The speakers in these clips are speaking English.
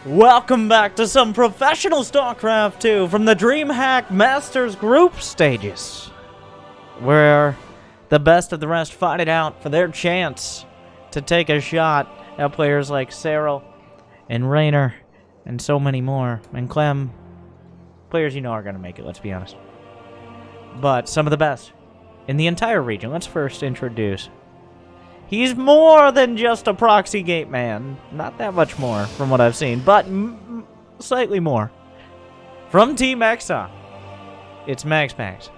Welcome back to some professional Starcraft 2 from the Dreamhack Masters group stages, where the best of the rest fight it out for their chance to take a shot at players like Cyril and Raynor and so many more, and Clem. Players you know are going to make it, let's be honest. But some of the best in the entire region. Let's first introduce. He's more than just a proxy gate man. Not that much more from what I've seen, but slightly more. From Team Exxon, it's Maxpax.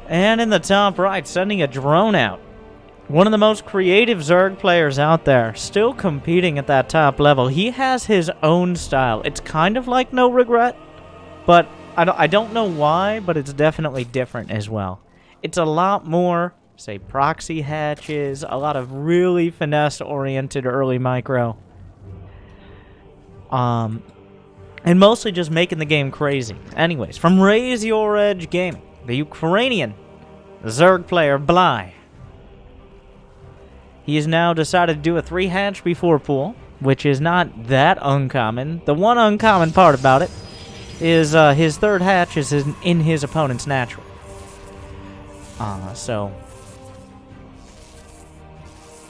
And in the top right, sending a drone out. One of the most creative Zerg players out there, still competing at that top level. He has his own style. It's kind of like No Regret, but I don't know why, but it's definitely different as well. It's a lot more, say, proxy hatches, a lot of really finesse-oriented early micro. And mostly just making the game crazy. Anyways, from Raise Your Edge Gaming, the Ukrainian Zerg player Bly. He has now decided to do a 3-hatch before pool, which is not that uncommon. The one uncommon part about it is his third hatch is in his opponent's natural. So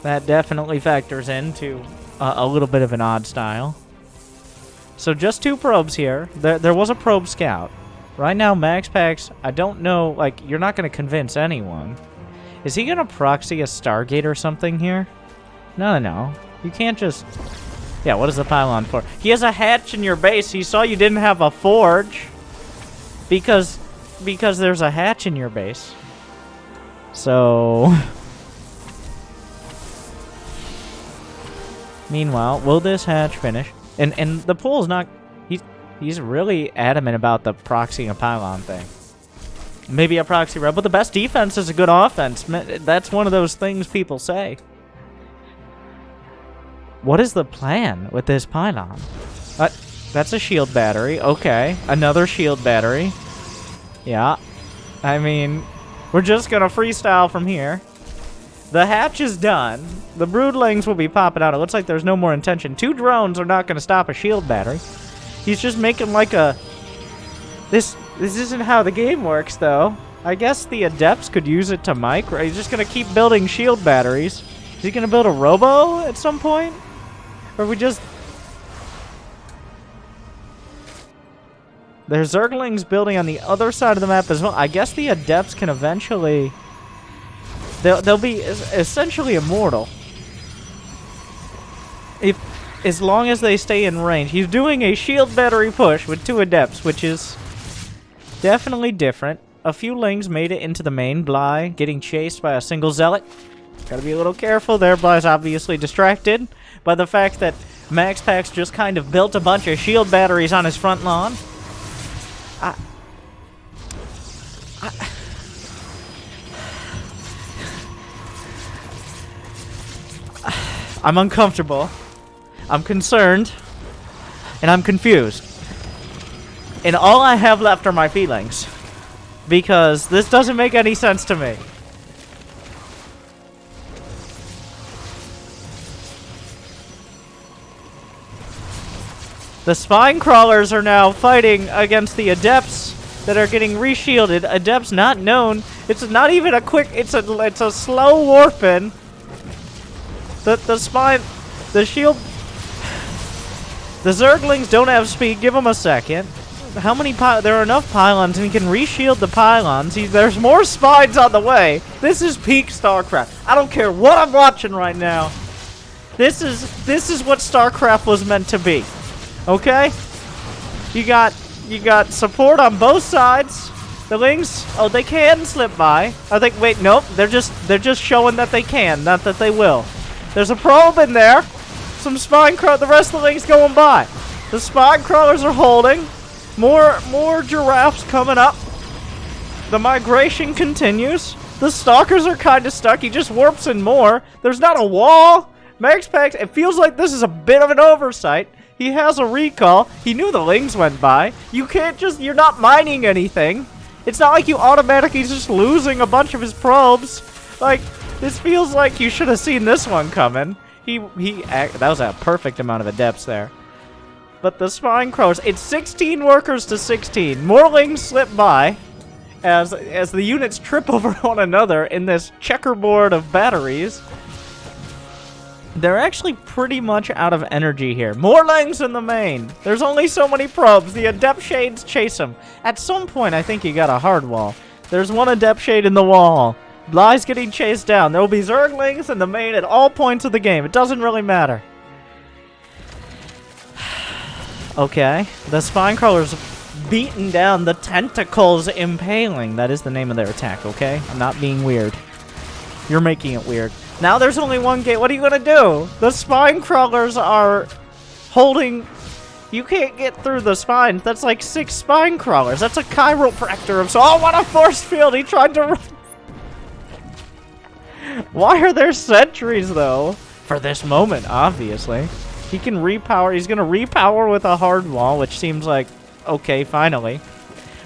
that definitely factors into a little bit of an odd style. So just 2 probes here. There was a probe scout. Right now, Maxpax, I don't know, like, you're not going to convince anyone. Is he going to proxy a Stargate or something here? No. You can't just... Yeah, what is the pylon for? He has a hatch in your base. He saw you didn't have a forge. Because there's a hatch in your base. So... Meanwhile, will this hatch finish? And the pool's not... He's really adamant about the proxying a pylon thing. Maybe a proxy rebel. The best defense is a good offense. That's one of those things people say. What is the plan with this pylon? That's a shield battery. Okay. Another shield battery. Yeah. I mean, we're just going to freestyle from here. The hatch is done. The broodlings will be popping out. It looks like there's no more intention. 2 drones are not going to stop a shield battery. He's just making like a... This isn't how the game works, though. I guess the adepts could use it to mic. Or he's just going to keep building shield batteries. Is he going to build a robo at some point? Or we just... There's Zerglings building on the other side of the map as well. I guess the adepts can eventually... They'll be essentially immortal. As long as they stay in range. He's doing a shield battery push with 2 adepts, which is definitely different. A few lings made it into the main. Bly getting chased by a single zealot. Gotta be a little careful there. Bly's obviously distracted by the fact that Maxpax just kind of built a bunch of shield batteries on his front lawn. I'm uncomfortable. I'm concerned. And I'm confused. And all I have left are my feelings. Because this doesn't make any sense to me. The spine crawlers are now fighting against the adepts that are getting reshielded. Adepts not known. It's not even a quick... It's a slow warping. The spine... The shield... The Zerglings don't have speed. Give them a second. How many there are enough pylons, and he can reshield the pylons. There's more spines on the way. This is peak StarCraft. I don't care what I'm watching right now. This is what StarCraft was meant to be. Okay? You got support on both sides. The lings, oh, they can slip by. I think. Wait, nope. They're just showing that they can, not that they will. There's a probe in there. Some spine crawl. The rest of the lings going by. The spine crawlers are holding. More giraffes coming up. The migration continues. The stalkers are kind of stuck. He just warps in more. There's not a wall. Maxpax, it feels like this is a bit of an oversight. He has a recall. He knew the lings went by. You can't just... You're not mining anything. It's not like you automatically just losing a bunch of his probes. Like, This feels like you should have seen this one coming. That was a perfect amount of adepts there. But the spine crawlers, it's 16 workers to 16. Morlings slip by as the units trip over one another in this checkerboard of batteries. They're actually pretty much out of energy here. Morlings in the main. There's only so many probes. The adept shades chase them. At some point, I think you got a hard wall. There's one adept shade in the wall. Bly's getting chased down. There will be Zerglings in the main at all points of the game. It doesn't really matter. Okay. The spine crawlers beating down the tentacles impaling. That is the name of their attack, okay? I'm not being weird. You're making it weird. Now there's only one gate. What are you gonna do? The spine crawlers are holding... You can't get through the spines. That's like 6 spine crawlers. That's a chiropractor of... Oh, what a force field! He tried to run... Why are there sentries, though? For this moment, obviously. He can repower. He's gonna repower with a hard wall, which seems like... Okay, finally.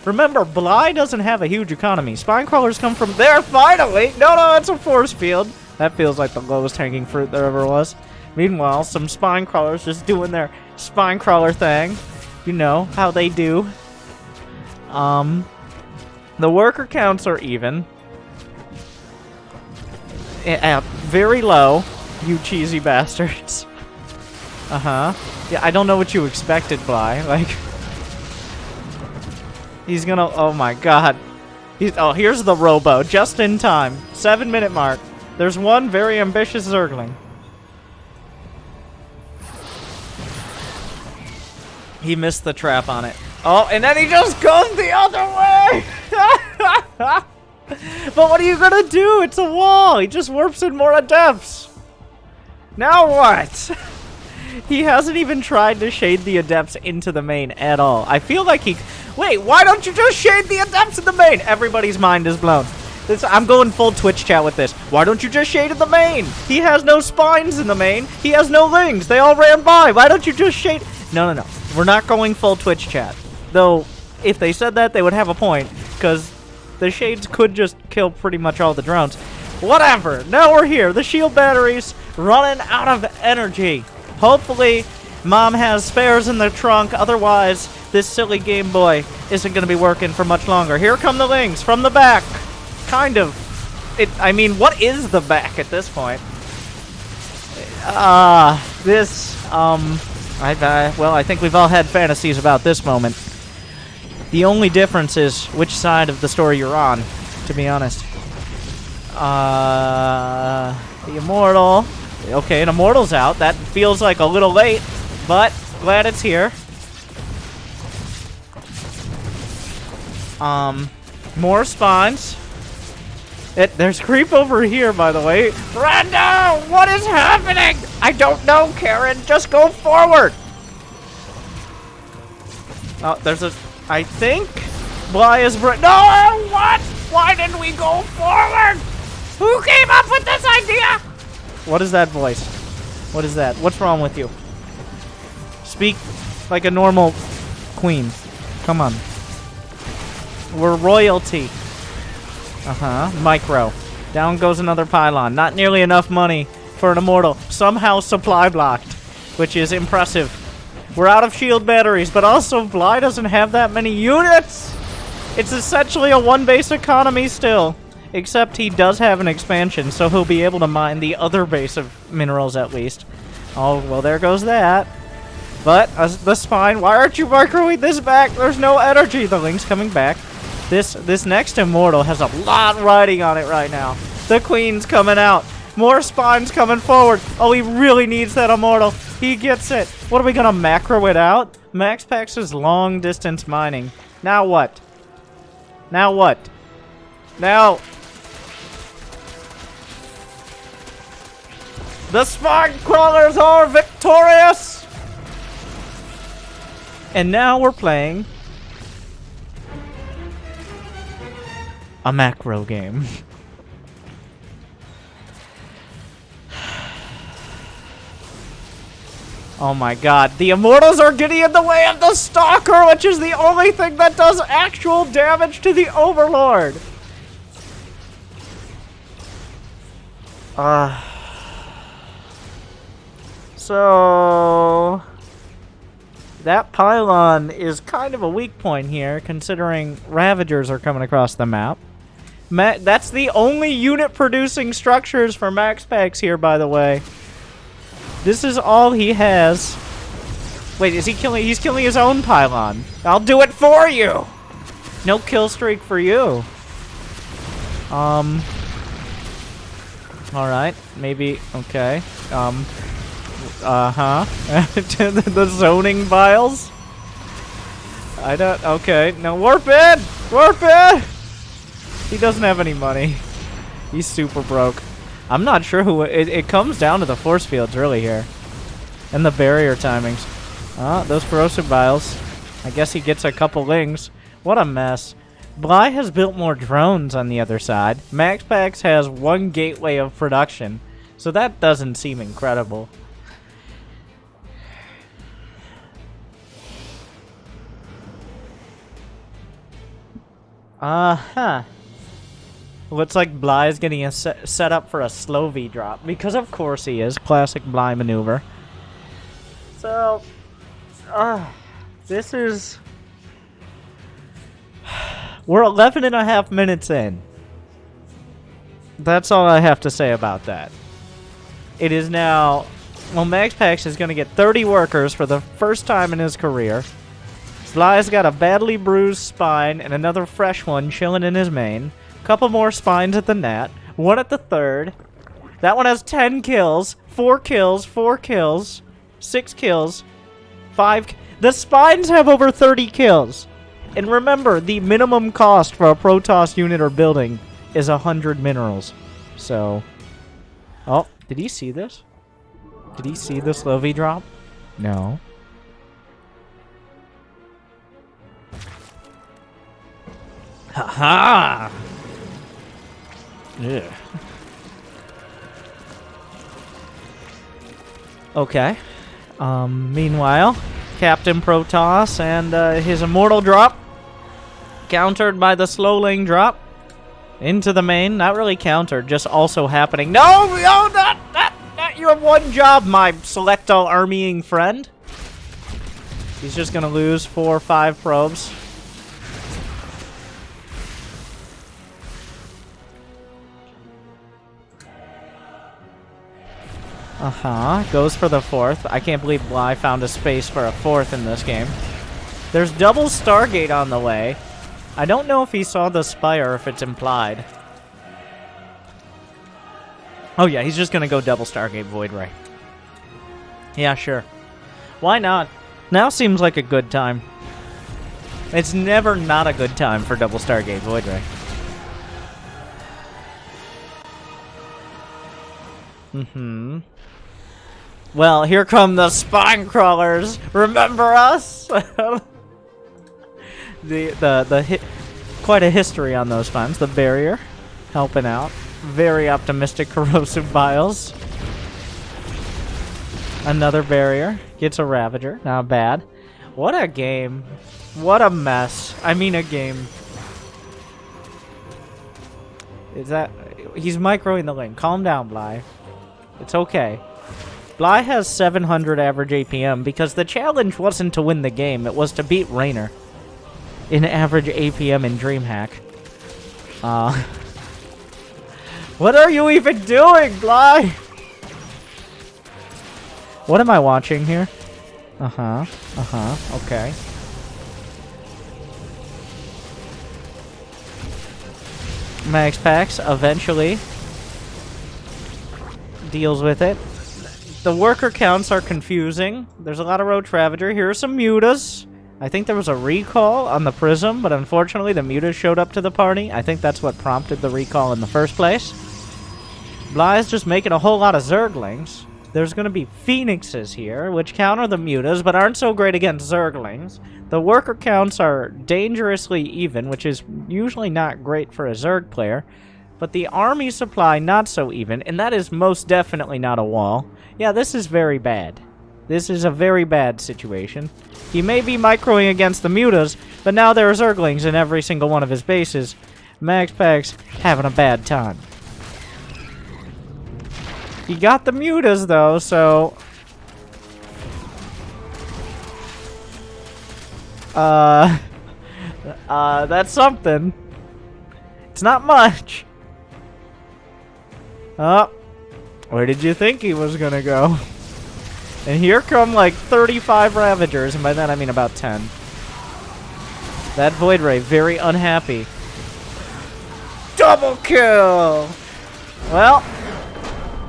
Remember, Bly doesn't have a huge economy. Spine crawlers come from there, finally! No, it's a force field. That feels like the lowest hanging fruit there ever was. Meanwhile, some spine crawlers just doing their spine crawler thing. You know how they do. The worker counts are even. Very low, you cheesy bastards. Yeah, I don't know what you expected, Bly. Like, he's gonna... Oh my god. Oh, here's the robo, just in time. 7-minute mark. There's one very ambitious Zergling. He missed the trap on it. Oh, and then he just goes the other way! But what are you gonna do? It's a wall! He just warps in more adepts! Now what? He hasn't even tried to shade the adepts into the main at all. I feel like he... Wait, why don't you just shade the adepts in the main? Everybody's mind is blown. I'm going full Twitch chat with this. Why don't you just shade in the main? He has no spines in the main. He has no lings. They all ran by. Why don't you just shade... No. We're not going full Twitch chat. Though, if they said that, they would have a point. Because the shades could just kill pretty much all the drones. Whatever. Now we're here. The shield batteries running out of energy. Hopefully, Mom has spares in the trunk. Otherwise, this silly Game Boy isn't going to be working for much longer. Here come the lings from the back. Kind of. I mean, what is the back at this point? Well, I think we've all had fantasies about this moment. The only difference is which side of the story you're on, to be honest. The Immortal. Okay, an Immortal's out. That feels like a little late, but glad it's here. More spawns. There's creep over here, by the way. Brando, what is happening? I don't know, Karen. Just go forward. Oh, there's a... I think... Bly is... No, what? Why didn't we go forward? Who came up with this idea? What is that voice? What is that? What's wrong with you? Speak like a normal queen. Come on. We're royalty. Micro. Down goes another pylon. Not nearly enough money for an Immortal. Somehow supply blocked, which is impressive. We're out of shield batteries, but also Bly doesn't have that many units. It's essentially a one-base economy still, except he does have an expansion, so he'll be able to mine the other base of minerals at least. Oh, well, there goes that. But the spine, why aren't you microwaving this back? There's no energy. The link's coming back. This next Immortal has a lot riding on it right now. The Queen's coming out. More spines coming forward. Oh, he really needs that Immortal. He gets it. What are we gonna macro it out? Maxpax is long distance mining. Now what? Now what? Now... The spine crawlers are victorious! And now we're playing... a macro game. Oh my god, the Immortals are getting in the way of the Stalker, which is the only thing that does actual damage to the Overlord. So that pylon is kind of a weak point here, considering Ravagers are coming across the map. That's the only unit producing structures for Maxpax here, by the way. This is all he has. Wait, is he killing? He's killing his own pylon. I'll do it for you. No kill streak for you. All right, maybe. Okay. The zoning vials. I don't. Okay, no, warp in. Warp in. He doesn't have any money. He's super broke. I'm not sure who... It comes down to the force fields, really, here. And the barrier timings. Those corrosive vials. I guess he gets a couple lings. What a mess. Bly has built more drones on the other side. Maxpax has one gateway of production. So that doesn't seem incredible. Looks like Bly is getting a set up for a slow V drop. Because of course he is. Classic Bly maneuver. So, this is... We're 11 and a half minutes in. That's all I have to say about that. It is now... Well, Maxpax is going to get 30 workers for the first time in his career. Bly's got a badly bruised spine and another fresh one chilling in his main. Couple more spines at the net. One at the third. That one has 10 kills. 4 kills. 4 kills. 6 kills. 5. The spines have over 30 kills. And remember, the minimum cost for a Protoss unit or building is 100 minerals. So... Oh, did he see this? Did he see this low V drop? No. Ha-ha! Yeah. Okay. Meanwhile, Captain Protoss and his immortal drop countered by the slow lane drop into the main. Not really countered, just also happening. No, not you have one job, my select all armying friend. He's just gonna lose 4 or 5 probes. Goes for the 4th. I can't believe Bly found a space for a 4th in this game. There's double Stargate on the way. I don't know if he saw the Spire, if it's implied. Oh yeah, he's just gonna go double Stargate Void Ray. Yeah, sure. Why not? Now seems like a good time. It's never not a good time for double Stargate Void Ray. Well, here come the spine crawlers. Remember us? Quite a history on those spines. The barrier helping out. Very optimistic corrosive vials. Another barrier gets a Ravager. Not bad. What a game. What a mess. I mean a game. Is that... He's microing the lane. Calm down, Bly. It's okay. Bly has 700 average APM because the challenge wasn't to win the game. It was to beat Raynor in average APM in Dreamhack. What are you even doing, Bly? What am I watching here? Okay. Maxpax eventually deals with it. The worker counts are confusing. There's a lot of Roach Ravager. Here are some mutas. I think there was a recall on the Prism, but unfortunately the mutas showed up to the party. I think that's what prompted the recall in the first place. Bly's just making a whole lot of Zerglings. There's going to be Phoenixes here, which counter the mutas, but aren't so great against Zerglings. The worker counts are dangerously even, which is usually not great for a Zerg player. But the army supply, not so even, and that is most definitely not a wall. Yeah, this is very bad. This is a very bad situation. He may be microing against the mutas, but now there are Zerglings in every single one of his bases. Maxpax having a bad time. He got the mutas, though, so... that's something. It's not much. Oh, where did you think he was gonna go? And here come like 35 Ravagers, and by that I mean about 10. That Void Ray, very unhappy. Double kill! Well,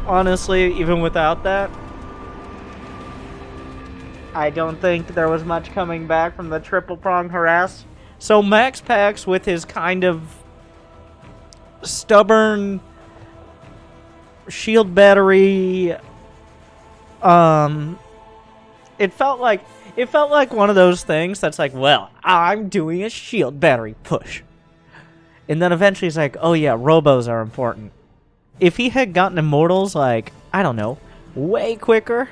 honestly, even without that, I don't think there was much coming back from the triple prong harass. So Maxpax, with his kind of stubborn shield battery, it felt like one of those things that's like, well, I'm doing a shield battery push. And then eventually he's like, oh yeah, robos are important. If he had gotten immortals, like, I don't know, way quicker,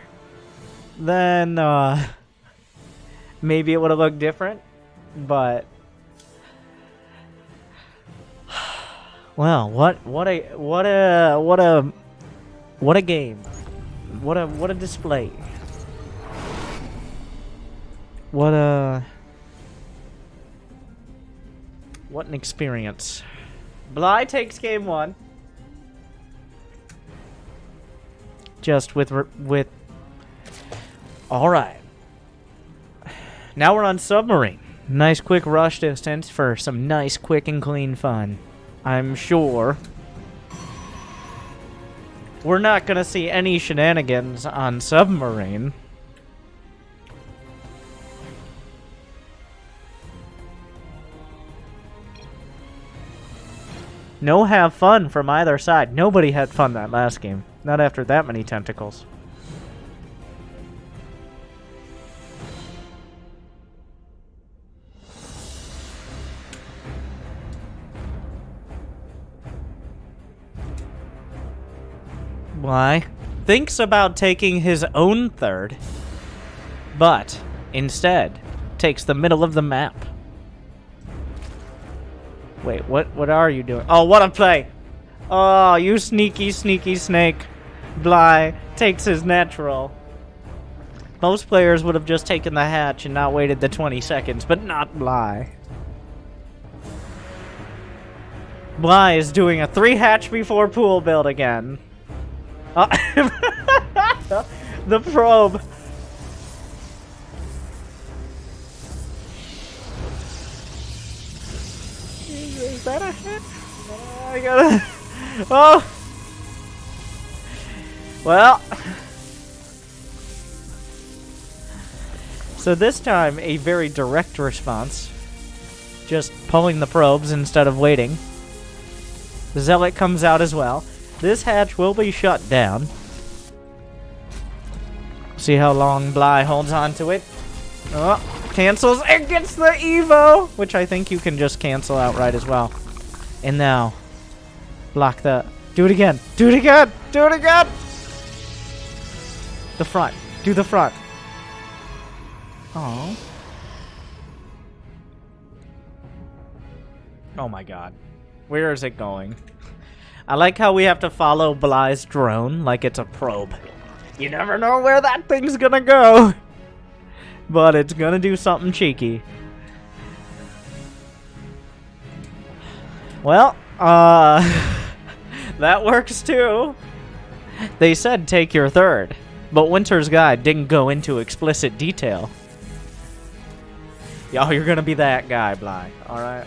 then maybe it would have looked different. But well, what a game. What a display. What an experience. Bly takes game 1. Just with all right. Now we're on submarine. Nice quick rush distance for some nice quick and clean fun. I'm sure we're not gonna see any shenanigans on submarine. No have fun from either side. Nobody had fun that last game. Not after that many tentacles. Bly thinks about taking his own third, but instead takes the middle of the map. Wait, what are you doing? Oh, what a play! Oh, you sneaky, sneaky snake. Bly takes his natural. Most players would have just taken the hatch and not waited the 20 seconds, but not Bly. Bly is doing a 3 hatch before pool build again. The probe. Is that a hit? I gotta... Oh! Well... So this time, a very direct response. Just pulling the probes instead of waiting. The Zealot comes out as well. This hatch will be shut down. See how long Bly holds on to it. Oh, cancels and gets the Evo! Which I think you can just cancel outright as well. And now, block the... Do it again! Do it again! Do it again! The front. Do the front. Oh. Oh my god. Where is it going? I like how we have to follow Bly's drone like it's a probe. You never know where that thing's gonna go. But it's gonna do something cheeky. Well, that works too. They said take your third, but Winter's guide didn't go into explicit detail. Yo, you're gonna be that guy, Bly. Alright.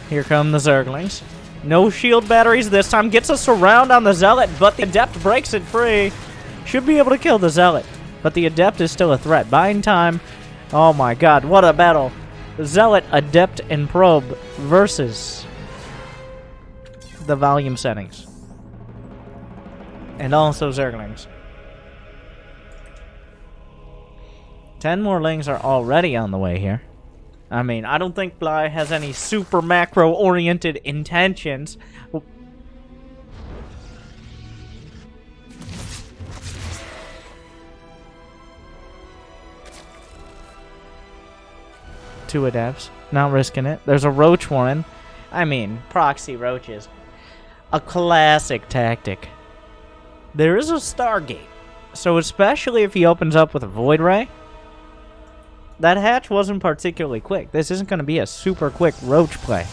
Here come the Zerglings. No shield batteries this time. Gets a surround on the Zealot, but the Adept breaks it free. Should be able to kill the Zealot, but the Adept is still a threat. Buying time. Oh my god, what a battle. Zealot, Adept, and Probe versus the volume settings. And also Zerglings. 10 more Lings are already on the way here. I mean, I don't think Bly has any super macro-oriented intentions. Two Adepts. Not risking it. There's a Roach Warren. I mean, proxy roaches. A classic tactic. There is a Stargate. So especially if he opens up with a Void Ray, that hatch wasn't particularly quick. This isn't going to be a super quick roach play.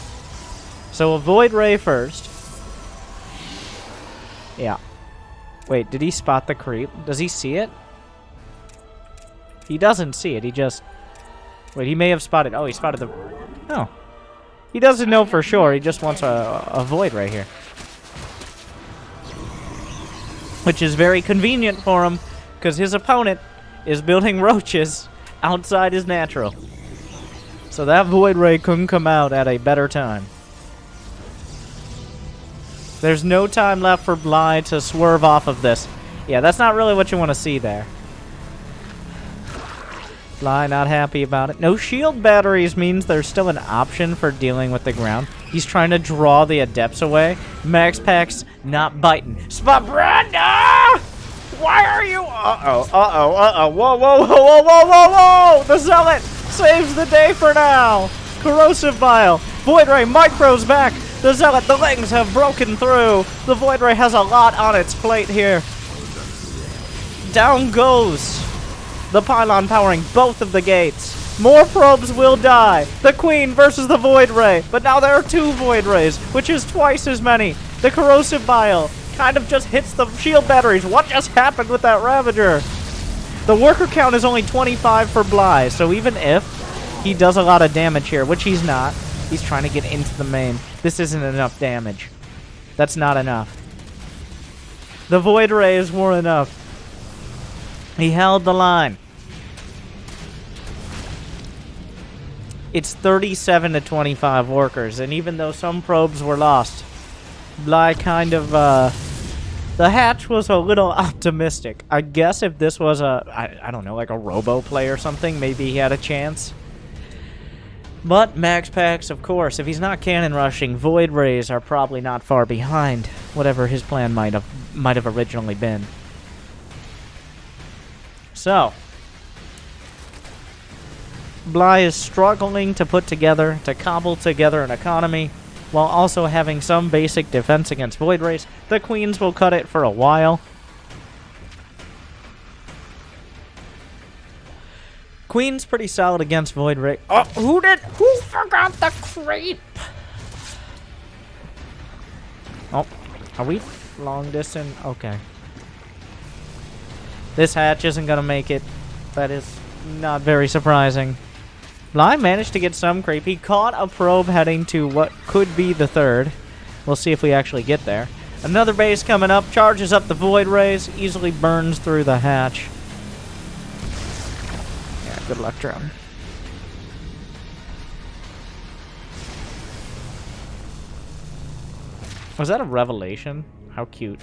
So a Void Ray first. Yeah. Wait, did he spot the creep? Does he see it? He doesn't see it. He just... Wait, he may have spotted... Oh, he spotted the... Oh. He doesn't know for sure. He just wants a Void Ray here. Which is very convenient for him, because his opponent is building roaches outside his natural. So that Void Ray couldn't come out at a better time. There's no time left for Bly to swerve off of this. Yeah, that's not really what you want to see there. Bly not happy about it. No shield batteries means there's still an option for dealing with the ground. He's trying to draw the Adepts away. Maxpax not biting. Spot Brenda! Why are you... Uh-oh, uh-oh, uh-oh. Whoa, whoa, whoa, whoa, whoa, whoa, whoa! The Zealot saves the day for now. Corrosive Bile. Void Ray micros back. The Zealot, the legs have broken through. The Void Ray has a lot on its plate here. Down goes the pylon powering both of the gates. More probes will die. The Queen versus the Void Ray. But now there are 2 Void Rays, which is twice as many. The Corrosive Bile kind of just hits the shield batteries. What just happened with that Ravager? The worker count is only 25 for Bly, so even if he does a lot of damage here, which he's not, he's trying to get into the main. This isn't enough damage. That's not enough. The Void Rays were enough. He held the line. It's 37 to 25 workers, and even though some probes were lost, Bly kind of, the hatch was a little optimistic. I guess if this was I don't know, like a robo play or something, maybe he had a chance. But Maxpax, of course, if he's not cannon rushing, Void Rays are probably not far behind whatever his plan might have originally been. So, Bly is struggling to cobble together an economy, while also having some basic defense against Void Rays. The Queens will cut it for a while. Queen's pretty solid against Void Ray. Oh, who forgot the creep? Oh, are we long distance? Okay. This hatch isn't gonna make it. That is not very surprising. Bly managed to get some creep. He caught a probe heading to what could be the 3rd. We'll see if we actually get there. Another base coming up, charges up the Void Rays, easily burns through the hatch. Yeah, good luck, drone. Was that a revelation? How cute.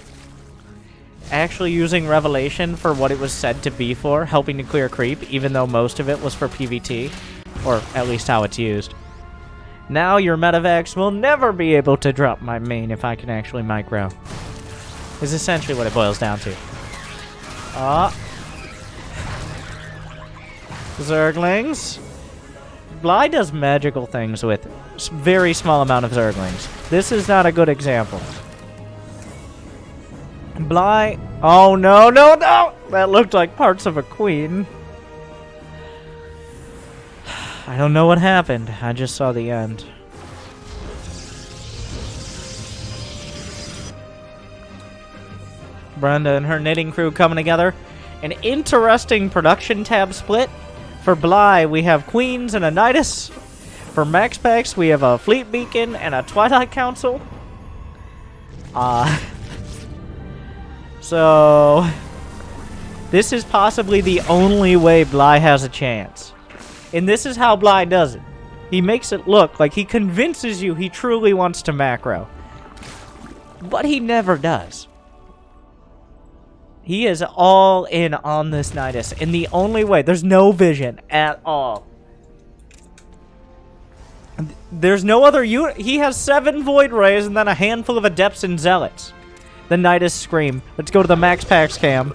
Actually using Revelation for what it was said to be for, helping to clear creep, even though most of it was for PvT, or at least how it's used. Now your Medivacs will never be able to drop my main if I can actually micro. Is essentially what it boils down to. Zerglings. Bly does magical things with very small amount of Zerglings. This is not a good example. Bly... Oh, no, no, no! That looked like parts of a queen. I don't know what happened. I just saw the end. Brenda and her knitting crew coming together. An interesting production tab split. For Bly, we have Queens and a Nidus. For Maxpax, we have a Fleet Beacon and a Twilight Council. So, this is possibly the only way Bly has a chance. And this is how Bly does it. He makes it look like he convinces you he truly wants to macro. But he never does. He is all in on this Nidus. And the only way, there's no vision at all. There's no other unit. He has 7 Void Rays and then a handful of Adepts and Zealots. The Nidus Scream. Let's go to the Maxpax cam.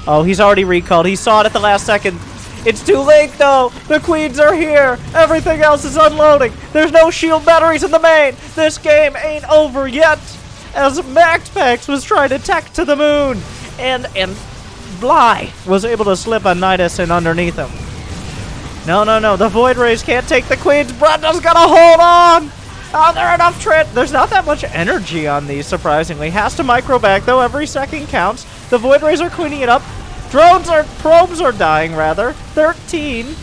Oh, he's already recalled. He saw it at the last second. It's too late, though. The queens are here. Everything else is unloading. There's no shield batteries in the main. This game ain't over yet. As Maxpax was trying to tech to the moon. And Bly was able to slip a Nidus in underneath him. No. The Void Rays can't take the queens. Brenda's gonna hold on. Oh, there are enough There's not that much energy on these, surprisingly. Has to micro back, though. Every second counts. The Void Rays are cleaning it up. Probes are dying, rather. 13.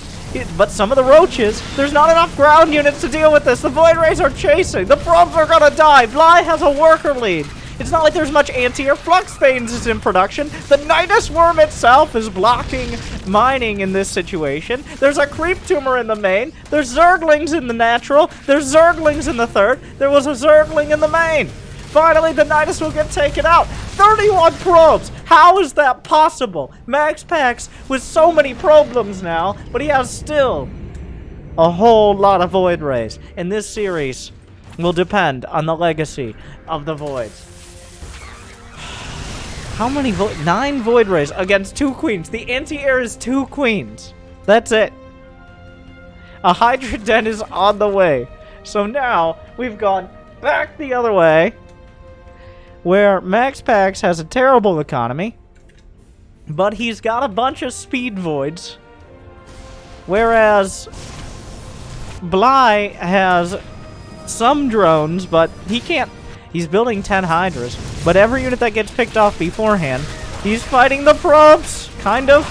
But some of the roaches, there's not enough ground units to deal with this. The Void Rays are chasing. The probes are gonna die. Bly has a worker lead. It's not like there's much anti-air. Flux Veins is in production. The Nidus Worm itself is blocking mining in this situation. There's a Creep Tumor in the main. There's Zerglings in the natural. There's Zerglings in the third. There was a Zergling in the main. Finally, the Nidus will get taken out. 31 probes. How is that possible? Maxpax with so many problems now, but he has still a whole lot of Void Rays. And this series will depend on the legacy of the Voids. How many 9 Void Rays against 2 queens. The anti-air is 2 queens. That's it. A Hydra Den is on the way. So now we've gone back the other way, where Maxpax has a terrible economy, but he's got a bunch of speed voids, whereas Bly has some drones, but he can't. He's building 10 Hydras, but every unit that gets picked off beforehand, he's fighting the probes, kind of.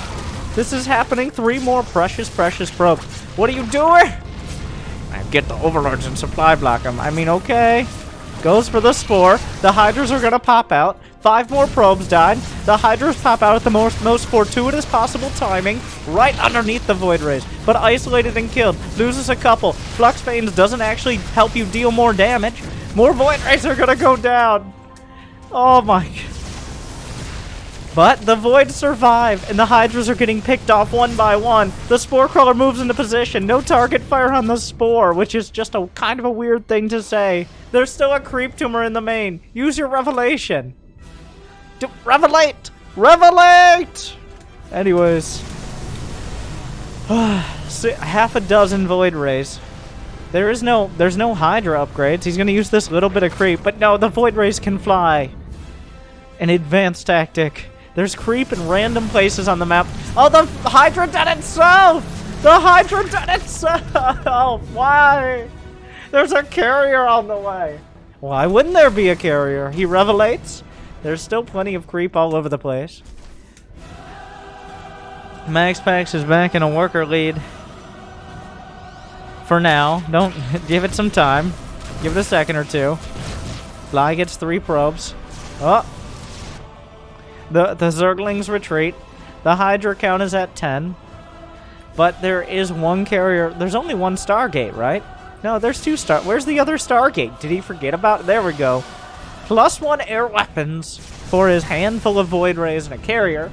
This is happening. 3 more precious probes. What are you doing? Get the overlords and supply block them. I mean, okay. Goes for the spore. The Hydras are gonna pop out. 5 more probes died. The Hydras pop out at the most fortuitous possible timing, right underneath the Void Rays, but isolated and killed. Loses a couple. Flux Veins doesn't actually help you deal more damage. More Void Rays are gonna go down. Oh my god. But the Voids survive, and the Hydras are getting picked off one by one. The Spore Crawler moves into position. No target fire on the Spore, which is just a kind of a weird thing to say. There's still a Creep Tumor in the main. Use your Revelation. Revelate! Revelate! Anyways. Half a dozen Void Rays. There's no Hydra upgrades. He's gonna use this little bit of creep, but no, the Void Rays can fly. An advanced tactic. There's creep in random places on the map. Oh, the Hydra did itself! The Hydra did itself! Why? There's a carrier on the way. Why wouldn't there be a carrier? He revelates. There's still plenty of creep all over the place. Maxpax is back in a worker lead. For now. Don't give it some time. Give it a second or two. Bly gets 3 probes. Oh. The Zerglings retreat. The Hydra count is at 10. But there is 1 carrier. There's only 1 Stargate, right? No, there's 2 Where's the other Stargate? Did he forget about it? There we go. +1 air weapons for his handful of Void Rays and a carrier.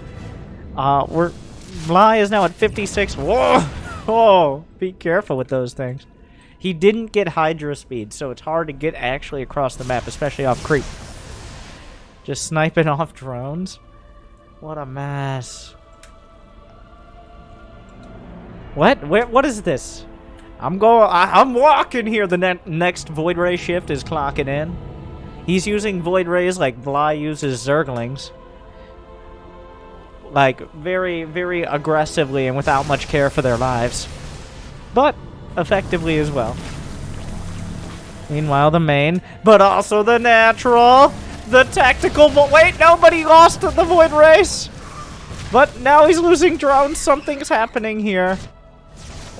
Bly is now at 56. Whoa! Whoa! Be careful with those things. He didn't get Hydra speed, so it's hard to get actually across the map, especially off creep. Just sniping off drones. What a mess. What? What is this? I'm walking here. The next Void Ray shift is clocking in. He's using Void Rays like Bly uses Zerglings. Like, very, very aggressively and without much care for their lives. But effectively as well. Meanwhile, the main, but also the natural. The tactical wait, nobody lost the Void Race. But now he's losing drones. Something's happening here.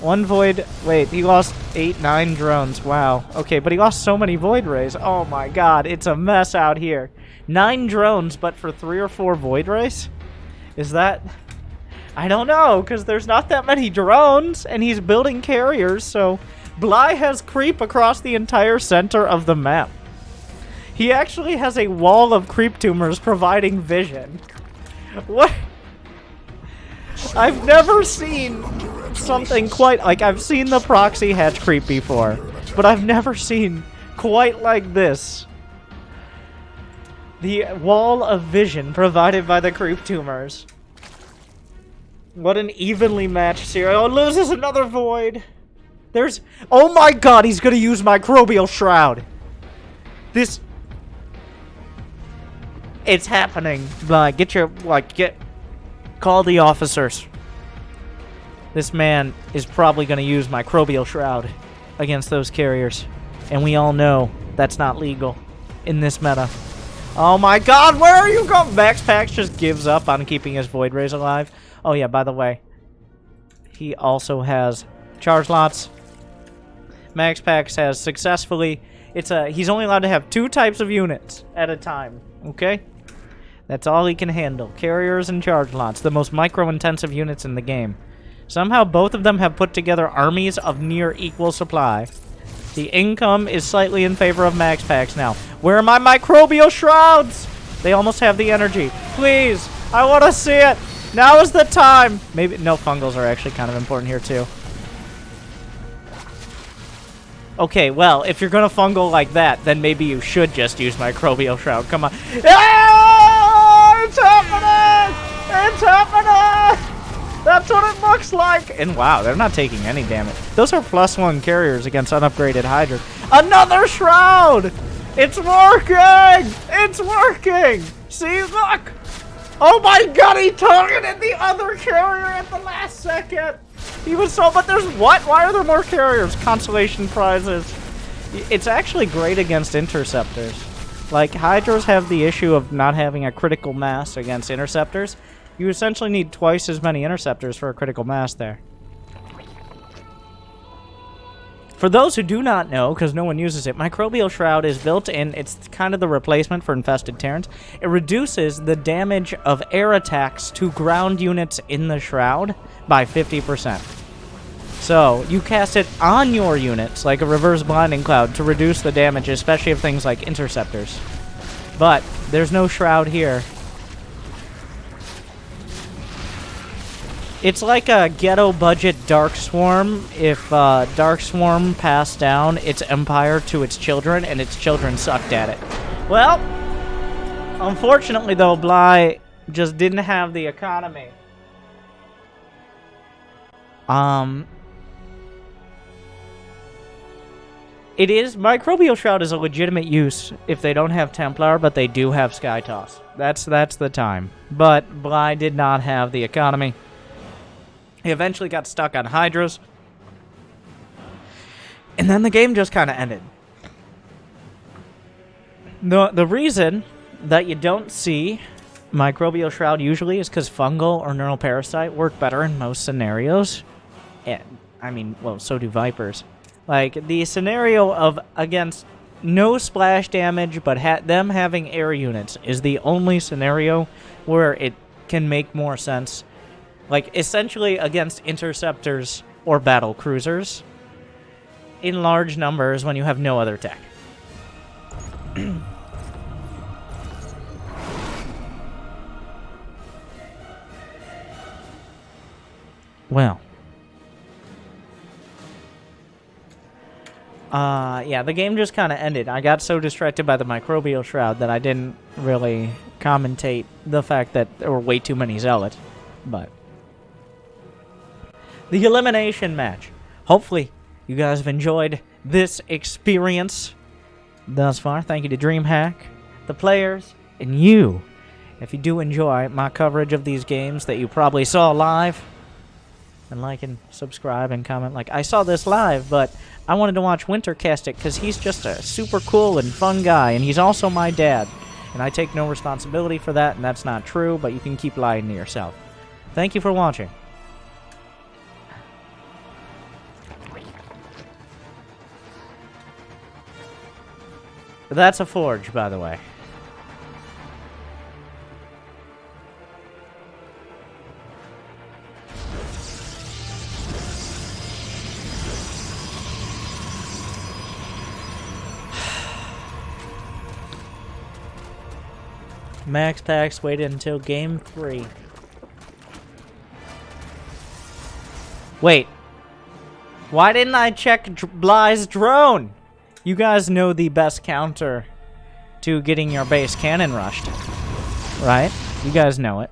1 Void, wait, he lost 8, 9 drones. Wow. Okay, but he lost so many Void Rays. Oh my god, it's a mess out here. 9 drones, but for 3 or 4 Void Rays? Is that... I don't know, because there's not that many drones, and he's building carriers, so... Bly has creep across the entire center of the map. He actually has a wall of creep tumors providing vision. What? I've never seen something quite... Like, I've seen the proxy hatch creep before, but I've never seen quite like this. The wall of vision provided by the creep tumors. What an evenly matched series. Oh, loses another void. There's... Oh my god, he's gonna use Microbial Shroud. This... It's happening. Like, call the officers. This man is probably gonna use Microbial Shroud against those carriers. And we all know that's not legal in this meta. Oh my god, where are you going? Maxpax just gives up on keeping his Void Rays alive. Oh yeah, by the way, he also has charge lots. Maxpax has successfully... He's only allowed to have 2 types of units at a time, okay? That's all he can handle. Carriers and charge lots, the most micro-intensive units in the game. Somehow both of them have put together armies of near equal supply. The income is slightly in favor of Maxpax now. Where are my Microbial Shrouds? They almost have the energy. Please, I want to see it. Now is the time. Maybe, no, fungals are actually kind of important here too. Okay, well, if you're going to fungal like that, then maybe you should just use Microbial Shroud. Come on. Ah, it's happening! It's happening! That's what it looks like! And wow, they're not taking any damage. Those are +1 carriers against unupgraded Hydras. Another Shroud! It's working! It's working! See, look! Oh my god, he targeted the other carrier at the last second! He was so... But there's what? Why are there more carriers? Consolation prizes. It's actually great against interceptors. Like, Hydras have the issue of not having a critical mass against interceptors. You essentially need twice as many interceptors for a critical mass there. For those who do not know, because no one uses it, Microbial Shroud is built in. It's kind of the replacement for Infested Terrans. It reduces the damage of air attacks to ground units in the Shroud by 50%. So, you cast it on your units, like a Reverse Blinding Cloud, to reduce the damage, especially of things like interceptors. But, there's no Shroud here. It's like a ghetto budget Dark Swarm if Dark Swarm passed down its empire to its children and its children sucked at it. Well, unfortunately though, Bly just didn't have the economy. Microbial Shroud is a legitimate use if they don't have Templar, but they do have Sky Toss. That's the time. But Bly did not have the economy. He eventually got stuck on Hydras. And then the game just kind of ended. The reason that you don't see Microbial Shroud usually is because Fungal or Neural Parasite work better in most scenarios. And, I mean, well, so do Vipers. Like, the scenario of against no splash damage, but them having air units is the only scenario where it can make more sense. Like, essentially against interceptors or battle cruisers in large numbers when you have no other tech. Well. Yeah, the game just kind of ended. I got so distracted by the Microbial Shroud that I didn't really commentate the fact that there were way too many Zealots. But the elimination match. Hopefully, you guys have enjoyed this experience thus far. Thank you to Dreamhack, the players, and you. If you do enjoy my coverage of these games that you probably saw live, then like and subscribe and comment. Like, I saw this live, but I wanted to watch WinterStarcraft because he's just a super cool and fun guy, and he's also my dad. And I take no responsibility for that, and that's not true, but you can keep lying to yourself. Thank you for watching. That's a forge, by the way. Maxpax waited until game 3. Wait. Why didn't I check Bly's drone? You guys know the best counter to getting your base cannon rushed, right? You guys know it.